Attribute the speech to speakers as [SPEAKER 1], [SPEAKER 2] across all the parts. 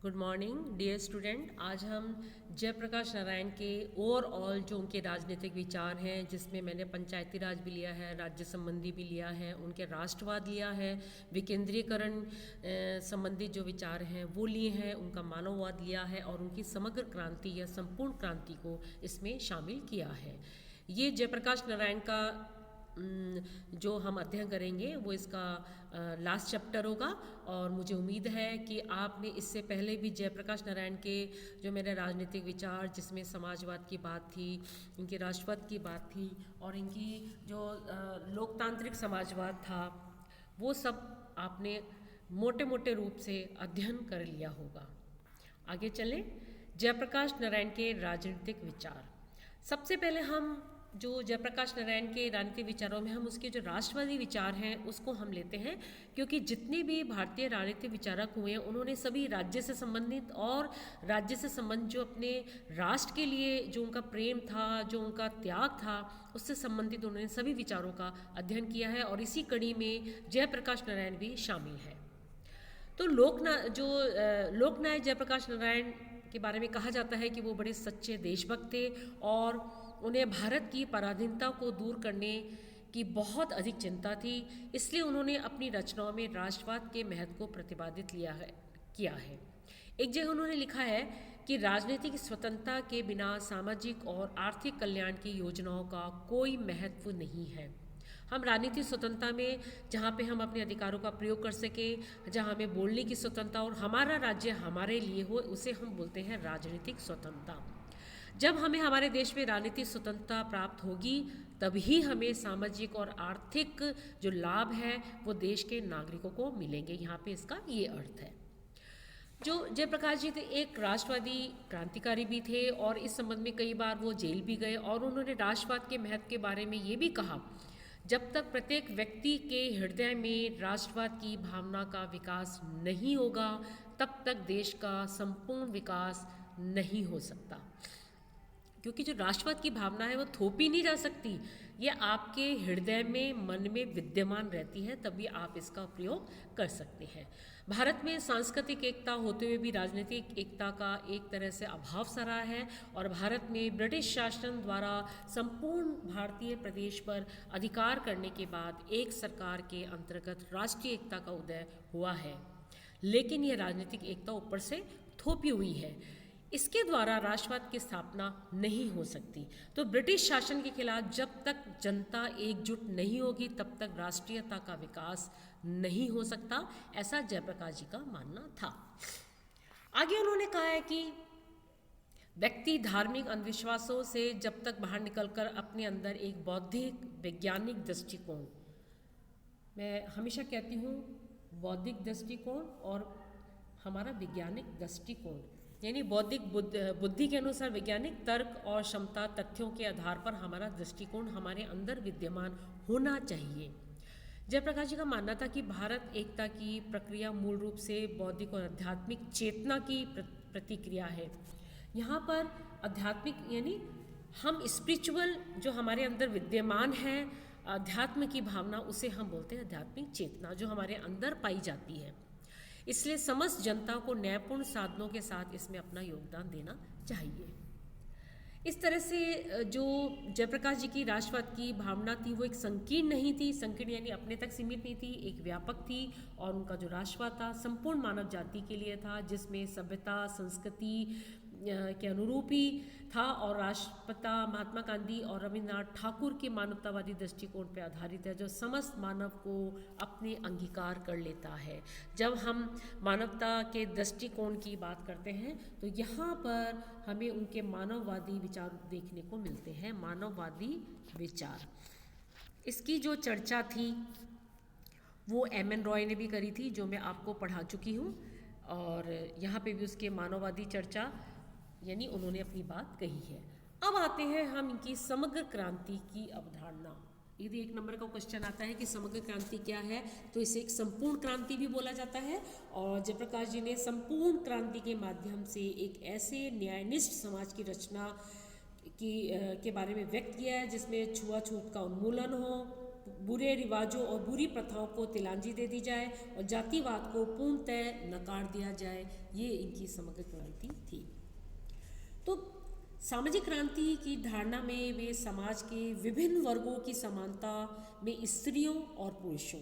[SPEAKER 1] Good morning dear student. आज हम जयप्रकाश नारायण के ओवरऑल जो उनके राजनीतिक विचार हैं, जिसमें मैंने पंचायती राज भी लिया है, राज्य संबंधी भी लिया है, उनके राष्ट्रवाद लिया है, विकेंद्रीकरण संबंधी जो विचार हैं वो लिए हैं, उनका मानववाद लिया है और उनकी समग्र क्रांति या संपूर्ण क्रांति को इसमें शामिल किया है। ये जयप्रकाश नारायण का जो हम अध्ययन करेंगे वो इसका लास्ट चैप्टर होगा और मुझे उम्मीद है कि आपने इससे पहले भी जयप्रकाश नारायण के जो मेरे राजनीतिक विचार, जिसमें समाजवाद की बात थी, इनके राष्ट्रवाद की बात थी और इनकी जो लोकतांत्रिक समाजवाद था, वो सब आपने मोटे मोटे रूप से अध्ययन कर लिया होगा। आगे चलें। जयप्रकाश नारायण के राजनीतिक विचार। सबसे पहले हम जो जयप्रकाश नारायण के राजनीतिक विचारों में हम उसके जो राष्ट्रवादी विचार हैं उसको हम लेते हैं, क्योंकि जितने भी भारतीय राजनीतिक विचारक हुए हैं उन्होंने सभी राज्य से संबंधित और राज्य से संबंधित जो अपने राष्ट्र के लिए जो उनका प्रेम था, जो उनका त्याग था, उससे संबंधित उन्होंने सभी विचारों का अध्ययन किया है और इसी कड़ी में जयप्रकाश नारायण भी शामिल है। तो लोकनायक जयप्रकाश नारायण के बारे में कहा जाता है कि वो बड़े सच्चे देशभक्त थे और उन्हें भारत की पराधीनता को दूर करने की बहुत अधिक चिंता थी। इसलिए उन्होंने अपनी रचनाओं में राष्ट्रवाद के महत्व को प्रतिपादित किया है। एक जगह उन्होंने लिखा है कि राजनीतिक स्वतंत्रता के बिना सामाजिक और आर्थिक कल्याण की योजनाओं का कोई महत्व नहीं है। हम राजनीतिक स्वतंत्रता में जहाँ पे हम अपने अधिकारों का प्रयोग कर सकें, जहाँ हमें बोलने की स्वतंत्रता और हमारा राज्य हमारे लिए हो, उसे हम बोलते हैं राजनीतिक स्वतंत्रता। जब हमें हमारे देश में राजनीतिक स्वतंत्रता प्राप्त होगी तभी हमें सामाजिक और आर्थिक जो लाभ है वो देश के नागरिकों को मिलेंगे। यहाँ पे इसका ये अर्थ है। जो जयप्रकाश जी थे एक राष्ट्रवादी क्रांतिकारी भी थे और इस संबंध में कई बार वो जेल भी गए और उन्होंने राष्ट्रवाद के महत्व के बारे में ये भी कहा, जब तक प्रत्येक व्यक्ति के हृदय में राष्ट्रवाद की भावना का विकास नहीं होगा तब तक देश का संपूर्ण विकास नहीं हो सकता। क्योंकि जो राष्ट्रवाद की भावना है वो थोपी नहीं जा सकती, ये आपके हृदय में, मन में विद्यमान रहती है, तभी आप इसका प्रयोग कर सकते हैं। भारत में सांस्कृतिक एकता होते हुए भी राजनीतिक एकता का एक तरह से अभाव सा रहा है और भारत में ब्रिटिश शासन द्वारा संपूर्ण भारतीय प्रदेश पर अधिकार करने के बाद एक सरकार के अंतर्गत राष्ट्रीय एकता का उदय हुआ है, लेकिन यह राजनीतिक एकता ऊपर से थोपी हुई है। इसके द्वारा राष्ट्रवाद की स्थापना नहीं हो सकती। तो ब्रिटिश शासन के खिलाफ जब तक जनता एकजुट नहीं होगी तब तक राष्ट्रीयता का विकास नहीं हो सकता, ऐसा जयप्रकाश जी का मानना था। आगे उन्होंने कहा है कि व्यक्ति धार्मिक अंधविश्वासों से जब तक बाहर निकलकर अपने अंदर एक बौद्धिक वैज्ञानिक दृष्टिकोण, मैं हमेशा कहती हूँ बौद्धिक दृष्टिकोण और हमारा वैज्ञानिक दृष्टिकोण, यानी बौद्धिक बुद्धि के अनुसार वैज्ञानिक तर्क और क्षमता तथ्यों के आधार पर हमारा दृष्टिकोण हमारे अंदर विद्यमान होना चाहिए। जयप्रकाश जी का मानना था कि भारत एकता की प्रक्रिया मूल रूप से बौद्धिक और आध्यात्मिक चेतना की प्रतिक्रिया है। यहाँ पर आध्यात्मिक यानी हम स्पिरिचुअल जो हमारे अंदर विद्यमान है, अध्यात्म की भावना, उसे हम बोलते हैं आध्यात्मिक चेतना, जो हमारे अंदर पाई जाती है। इसलिए समस्त जनता को न्यायपूर्ण साधनों के साथ इसमें अपना योगदान देना चाहिए। इस तरह से जो जयप्रकाश जी की राष्ट्रवाद की भावना थी वो एक संकीर्ण नहीं थी, संकीर्ण यानी अपने तक सीमित नहीं थी, एक व्यापक थी और उनका जो राष्ट्रवाद था संपूर्ण मानव जाति के लिए था, जिसमें सभ्यता संस्कृति के अनुरूप ही था और राष्ट्रपिता महात्मा गांधी और रविन्द्रनाथ ठाकुर के मानवतावादी दृष्टिकोण पर आधारित है, जो समस्त मानव को अपने अंगीकार कर लेता है। जब हम मानवता के दृष्टिकोण की बात करते हैं तो यहाँ पर हमें उनके मानववादी विचार देखने को मिलते हैं। मानववादी विचार, इसकी जो चर्चा थी वो एम.एन. रॉय ने भी करी थी, जो मैं आपको पढ़ा चुकी हूँ, और यहाँ पे भी उसके मानववादी चर्चा यानी उन्होंने अपनी बात कही है। अब आते हैं हम इनकी समग्र क्रांति की अवधारणा। यदि एक नंबर का क्वेश्चन आता है कि समग्र क्रांति क्या है, तो इसे एक संपूर्ण क्रांति भी बोला जाता है और जयप्रकाश जी ने संपूर्ण क्रांति के माध्यम से एक ऐसे न्यायनिष्ठ समाज की रचना के बारे में व्यक्त किया है जिसमें छुआछूत का उन्मूलन हो, बुरे रिवाजों और बुरी प्रथाओं को तिलांजी दे दी जाए और जातिवाद को पूर्णतः नकार दिया जाए। ये इनकी समग्र क्रांति थी। तो सामाजिक क्रांति की धारणा में वे समाज के विभिन्न वर्गों की समानता में स्त्रियों और पुरुषों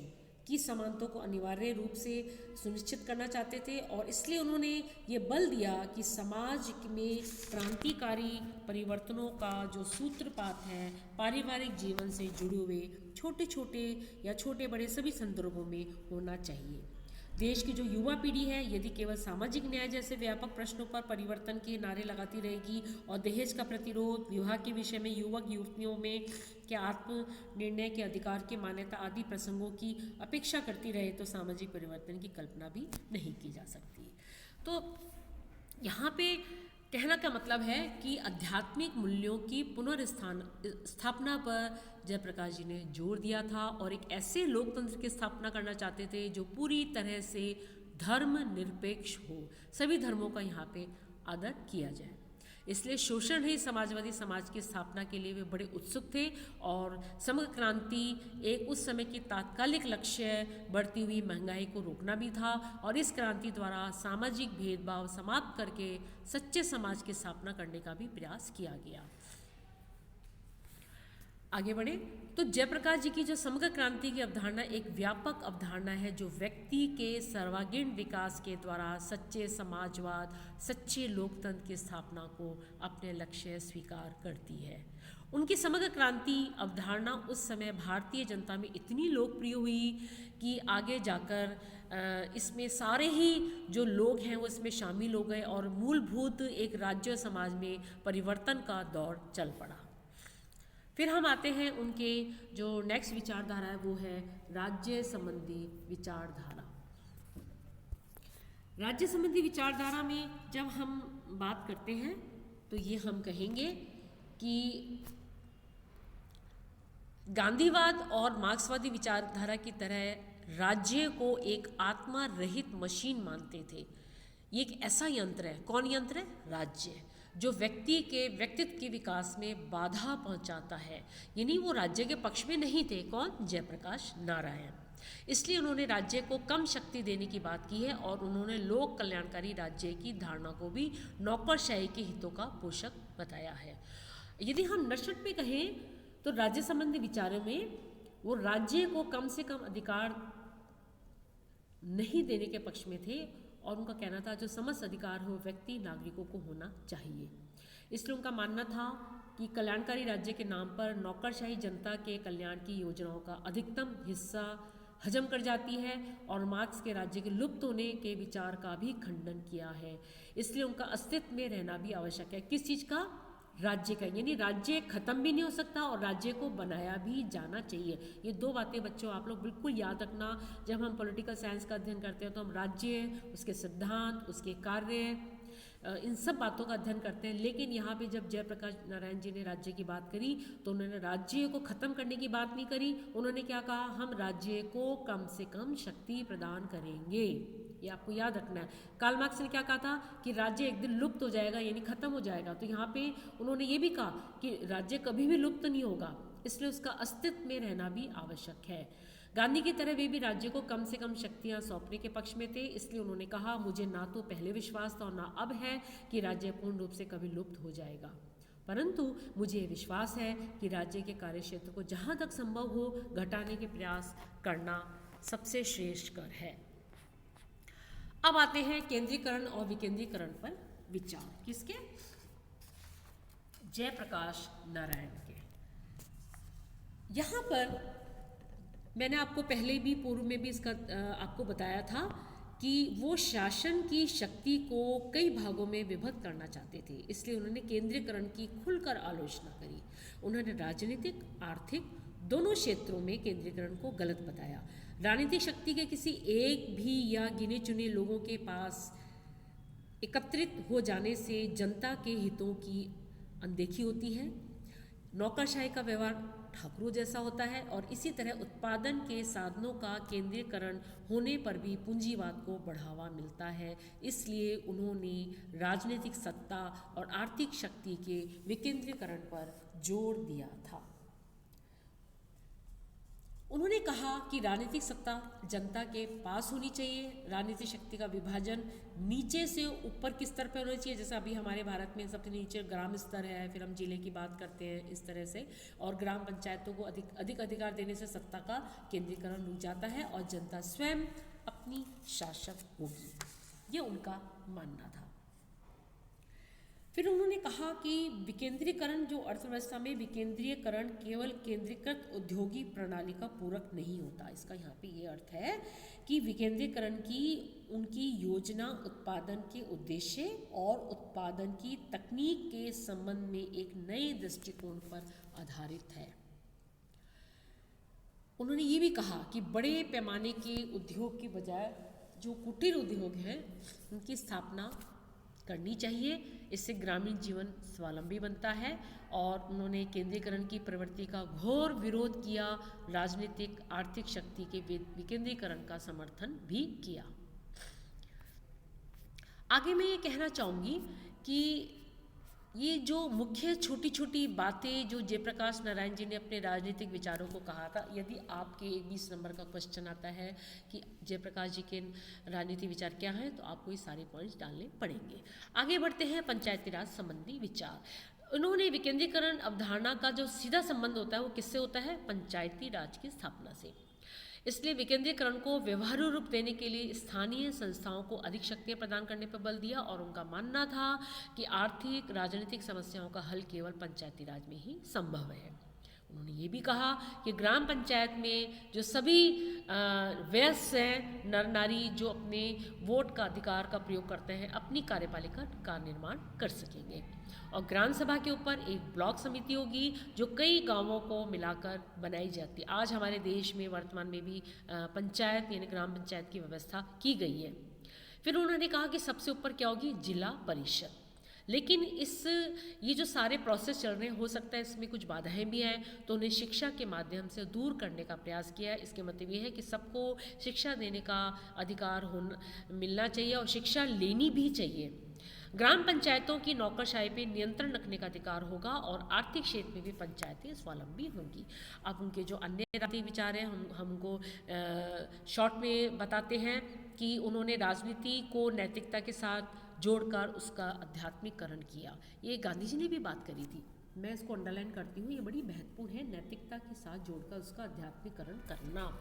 [SPEAKER 1] की समानता को अनिवार्य रूप से सुनिश्चित करना चाहते थे और इसलिए उन्होंने ये बल दिया कि समाज में क्रांतिकारी परिवर्तनों का जो सूत्रपात है पारिवारिक जीवन से जुड़े हुए छोटे छोटे या छोटे बड़े सभी संदर्भों में होना चाहिए। देश की जो युवा पीढ़ी है यदि केवल सामाजिक न्याय जैसे व्यापक प्रश्नों पर परिवर्तन के नारे लगाती रहेगी और दहेज का प्रतिरोध, विवाह के विषय में युवक युवतियों में के आत्म निर्णय के अधिकार की मान्यता आदि प्रसंगों की अपेक्षा करती रहे तो सामाजिक परिवर्तन की कल्पना भी नहीं की जा सकती। तो यहाँ पे कहना का मतलब है कि आध्यात्मिक मूल्यों की पुनर्स्थापना पर जयप्रकाश जी ने जोर दिया था और एक ऐसे लोकतंत्र की स्थापना करना चाहते थे जो पूरी तरह से धर्म निरपेक्ष हो, सभी धर्मों का यहाँ पे आदर किया जाए। इसलिए शोषण रहित समाजवादी समाज की स्थापना के लिए वे बड़े उत्सुक थे और समग्र क्रांति एक उस समय की तात्कालिक लक्ष्य बढ़ती हुई महंगाई को रोकना भी था और इस क्रांति द्वारा सामाजिक भेदभाव समाप्त करके सच्चे समाज की स्थापना करने का भी प्रयास किया गया। आगे बढ़े तो जयप्रकाश जी की जो समग्र क्रांति की अवधारणा एक व्यापक अवधारणा है जो व्यक्ति के सर्वांगीण विकास के द्वारा सच्चे समाजवाद, सच्चे लोकतंत्र की स्थापना को अपने लक्ष्य स्वीकार करती है। उनकी समग्र क्रांति अवधारणा उस समय भारतीय जनता में इतनी लोकप्रिय हुई कि आगे जाकर इसमें सारे ही जो लोग हैं वो इसमें शामिल हो गए और मूलभूत एक राज्य समाज में परिवर्तन का दौर चल पड़ा। फिर हम आते हैं उनके जो नेक्स्ट विचारधारा है वो है राज्य संबंधी विचारधारा। राज्य संबंधी विचारधारा में जब हम बात करते हैं तो ये हम कहेंगे कि गांधीवाद और मार्क्सवादी विचारधारा की तरह राज्य को एक आत्मा रहित मशीन मानते थे। ये एक ऐसा यंत्र है, कौन यंत्र है? राज्य, जो व्यक्ति के व्यक्तित्व के विकास में बाधा पहुंचाता है। यानी वो राज्य के पक्ष में नहीं थे। कौन? जयप्रकाश नारायण। इसलिए उन्होंने राज्य को कम शक्ति देने की बात की है और उन्होंने लोक कल्याणकारी राज्य की धारणा को भी नौकरशाही के हितों का पोषक बताया है। यदि हम नष्ट में कहें तो राज्य संबंधी विचारों में वो राज्य को कम से कम अधिकार नहीं देने के पक्ष में थे और उनका कहना था जो समस्त अधिकार हो व्यक्ति नागरिकों को होना चाहिए। इसलिए उनका मानना था कि कल्याणकारी राज्य के नाम पर नौकरशाही जनता के कल्याण की योजनाओं का अधिकतम हिस्सा हजम कर जाती है और मार्क्स के राज्य के लुप्त होने के विचार का भी खंडन किया है। इसलिए उनका अस्तित्व में रहना भी आवश्यक है। किस चीज़ का? राज्य का। यानी राज्य खत्म भी नहीं हो सकता और राज्य को बनाया भी जाना चाहिए। ये दो बातें बच्चों आप लोग बिल्कुल याद रखना। जब हम पॉलिटिकल साइंस का अध्ययन करते हैं तो हम राज्य, उसके सिद्धांत, उसके कार्य, इन सब बातों का अध्ययन करते हैं। लेकिन यहाँ पे जब जयप्रकाश नारायण जी ने राज्य की बात करी तो उन्होंने राज्य को ख़त्म करने की बात नहीं करी। उन्होंने क्या कहा? हम राज्य को कम से कम शक्ति प्रदान करेंगे। ये आपको याद रखना है। कार्ल मार्क्स ने क्या कहा था कि राज्य एक दिन लुप्त हो जाएगा, यानी खत्म हो जाएगा। तो यहाँ पे उन्होंने ये भी कहा कि राज्य कभी भी लुप्त नहीं होगा, इसलिए उसका अस्तित्व में रहना भी आवश्यक है। गांधी की तरह वे भी राज्य को कम से कम शक्तियां सौंपने के पक्ष में थे। इसलिए उन्होंने कहा मुझे ना तो पहले विश्वास था और ना अब है कि राज्य पूर्ण रूप से कभी लुप्त हो जाएगा, परंतु मुझे ये विश्वास है कि राज्य के कार्यक्षेत्र को जहाँ तक संभव हो घटाने के प्रयास करना सबसे श्रेष्ठ कर है। अब आते हैं केंद्रीकरण और विकेंद्रीकरण पर विचार। किसके? जयप्रकाश नारायण के। यहाँ पर मैंने आपको पहले भी पूर्व में भी इसका आपको बताया था कि वो शासन की शक्ति को कई भागों में विभक्त करना चाहते थे। इसलिए उन्होंने केंद्रीकरण की खुलकर आलोचना करी। उन्होंने राजनीतिक, आर्थिक दोनों क्षेत्रों में केंद्रीकरण को गलत बताया। राजनीतिक शक्ति के किसी एक भी या गिने चुने लोगों के पास एकत्रित हो जाने से जनता के हितों की अनदेखी होती है। नौकरशाही का व्यवहार ठाकुरों जैसा होता है और इसी तरह उत्पादन के साधनों का केंद्रीकरण होने पर भी पूंजीवाद को बढ़ावा मिलता है। इसलिए उन्होंने राजनीतिक सत्ता और आर्थिक शक्ति के विकेंद्रीकरण पर जोर दिया था। उन्होंने कहा कि राजनीतिक सत्ता जनता के पास होनी चाहिए, राजनीतिक शक्ति का विभाजन नीचे से ऊपर के स्तर पर होना चाहिए। जैसे अभी हमारे भारत में सबसे नीचे ग्राम स्तर है, फिर हम जिले की बात करते हैं इस तरह से, और ग्राम पंचायतों को अधिक अधिकार देने से सत्ता का केंद्रीकरण रुक जाता है और जनता स्वयं अपनी शासक होगी, ये उनका मानना था। फिर उन्होंने कहा कि विकेंद्रीकरण, जो अर्थव्यवस्था में विकेंद्रीकरण केवल केंद्रीकृत औद्योगिक प्रणाली का पूरक नहीं होता। इसका यहाँ पे ये अर्थ है कि विकेंद्रीकरण की उनकी योजना उत्पादन के उद्देश्य और उत्पादन की तकनीक के संबंध में एक नए दृष्टिकोण पर आधारित है। उन्होंने ये भी कहा कि बड़े पैमाने के उद्योग की बजाय जो कुटीर उद्योग हैं उनकी स्थापना करनी चाहिए, इससे ग्रामीण जीवन स्वावलंबी बनता है। और उन्होंने केंद्रीकरण की प्रवृत्ति का घोर विरोध किया, राजनीतिक आर्थिक शक्ति के विकेंद्रीकरण का समर्थन भी किया। आगे मैं ये कहना चाहूँगी कि ये जो मुख्य छोटी छोटी बातें जो जयप्रकाश नारायण जी ने अपने राजनीतिक विचारों को कहा था, यदि आपके 20 नंबर का क्वेश्चन आता है कि जयप्रकाश जी के राजनीतिक विचार क्या हैं, तो आपको ये सारे पॉइंट्स डालने पड़ेंगे। आगे बढ़ते हैं पंचायती राज संबंधी विचार। उन्होंने विकेंद्रीकरण अवधारणा का जो सीधा संबंध होता है वो किससे होता है? पंचायती राज की स्थापना से। इसलिए विकेंद्रीकरण को व्यवहारू रूप देने के लिए स्थानीय संस्थाओं को अधिक शक्तियां प्रदान करने पर बल दिया और उनका मानना था कि आर्थिक राजनीतिक समस्याओं का हल केवल पंचायती राज में ही संभव है। उन्होंने ये भी कहा कि ग्राम पंचायत में जो सभी वयस्क हैं, नर नारी, जो अपने वोट का अधिकार का प्रयोग करते हैं, अपनी कार्यपालिका का निर्माण कर सकेंगे। और ग्राम सभा के ऊपर एक ब्लॉक समिति होगी जो कई गांवों को मिलाकर बनाई जाती है। आज हमारे देश में वर्तमान में भी पंचायत यानी ग्राम पंचायत की व्यवस्था की गई है। फिर उन्होंने कहा कि सबसे ऊपर क्या होगी? जिला परिषद। लेकिन ये जो सारे प्रोसेस चल रहे हैं, हो सकता है इसमें कुछ बाधाएं भी आएँ, तो उन्हें शिक्षा के माध्यम से दूर करने का प्रयास किया है। इसके मतलब ये है कि सबको शिक्षा देने का अधिकार मिलना चाहिए और शिक्षा लेनी भी चाहिए। ग्राम पंचायतों की नौकरशाही पे नियंत्रण रखने का अधिकार होगा और आर्थिक क्षेत्र में भी पंचायतें स्वावलंबी होंगी। अब उनके जो अन्य राजनीतिक विचार हैं हमको शॉर्ट में बताते हैं कि उन्होंने राजनीति को नैतिकता के साथ जोड़कर उसका आध्यात्मिकरण किया। ये गांधी जी ने भी बात करी थी, मैं इसको अंडरलाइन करती हूँ, ये बड़ी महत्वपूर्ण है, नैतिकता के साथ जोड़कर उसका आध्यात्मिकरण करना।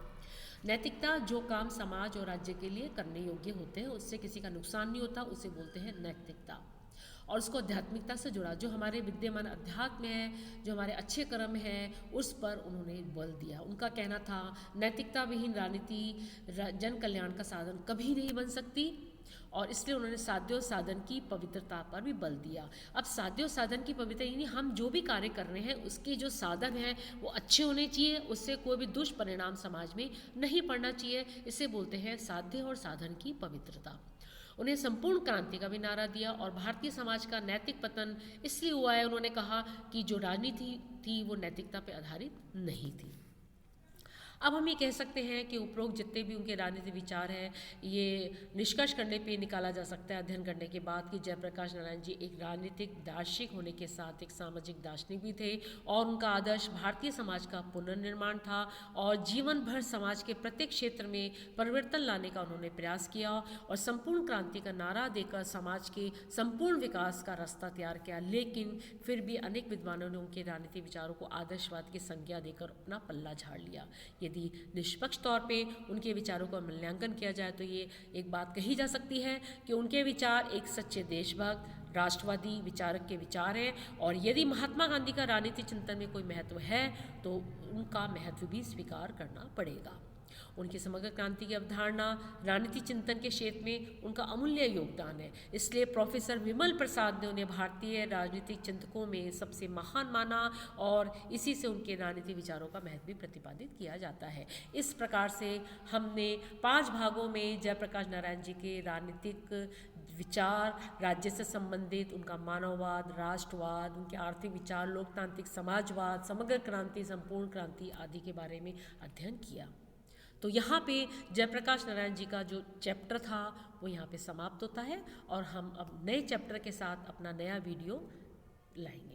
[SPEAKER 1] नैतिकता, जो काम समाज और राज्य के लिए करने योग्य होते हैं, उससे किसी का नुकसान नहीं होता, उसे बोलते हैं नैतिकता। और उसको आध्यात्मिकता से जुड़ा, जो हमारे विद्यमान अध्यात्म है, जो हमारे अच्छे कर्म हैं, उस पर उन्होंने बल दिया। उनका कहना था नैतिकता विहीन राजनीति जन कल्याण का साधन कभी नहीं बन सकती, और इसलिए उन्होंने साध्य साधन की पवित्रता पर भी बल दिया। अब साध्य साधन की पवित्रता यानी हम जो भी कार्य कर रहे हैं उसके जो साधन हैं वो अच्छे होने चाहिए, उससे कोई भी दुष्परिणाम समाज में नहीं पड़ना चाहिए, इसे बोलते हैं साध्य और साधन की पवित्रता। उन्हें संपूर्ण क्रांति का भी नारा दिया और भारतीय समाज का नैतिक पतन इसलिए हुआ है, उन्होंने कहा कि जो राजनीति थी वो नैतिकता पर आधारित नहीं थी। अब हम ये कह सकते हैं कि उपरोक्त जितने भी उनके राजनीतिक विचार हैं, ये निष्कर्ष करने पे निकाला जा सकता है अध्ययन करने के बाद कि जयप्रकाश नारायण जी एक राजनीतिक दार्शनिक होने के साथ एक सामाजिक दार्शनिक भी थे, और उनका आदर्श भारतीय समाज का पुनर्निर्माण था और जीवन भर समाज के प्रत्येक क्षेत्र में परिवर्तन लाने का उन्होंने प्रयास किया और संपूर्ण क्रांति का नारा देकर समाज के संपूर्ण विकास का रास्ता तैयार किया। लेकिन फिर भी अनेक विद्वानों ने उनके राजनीतिक विचारों को आदर्शवाद की संज्ञा देकर अपना पल्ला झाड़ लिया। यदि निष्पक्ष तौर पे उनके विचारों का मूल्यांकन किया जाए तो ये एक बात कही जा सकती है कि उनके विचार एक सच्चे देशभक्त राष्ट्रवादी विचारक के विचार हैं, और यदि महात्मा गांधी का राजनीतिक चिंतन में कोई महत्व है तो उनका महत्व भी स्वीकार करना पड़ेगा। उनकी समग्र क्रांति की अवधारणा राजनीति चिंतन के क्षेत्र में उनका अमूल्य योगदान है, इसलिए प्रोफेसर विमल प्रसाद ने उन्हें भारतीय राजनीतिक चिंतकों में सबसे महान माना और इसी से उनके राजनीतिक विचारों का महत्व भी प्रतिपादित किया जाता है। इस प्रकार से हमने 5 भागों में जयप्रकाश नारायण जी के राजनीतिक विचार, राज्य से संबंधित उनका मानववाद, राष्ट्रवाद, उनके आर्थिक विचार, लोकतांत्रिक समाजवाद, समग्र क्रांति, संपूर्ण क्रांति आदि के बारे में अध्ययन किया। तो यहाँ पे जयप्रकाश नारायण जी का जो चैप्टर था वो यहाँ पे समाप्त होता है और हम अब नए चैप्टर के साथ अपना नया वीडियो लाएंगे।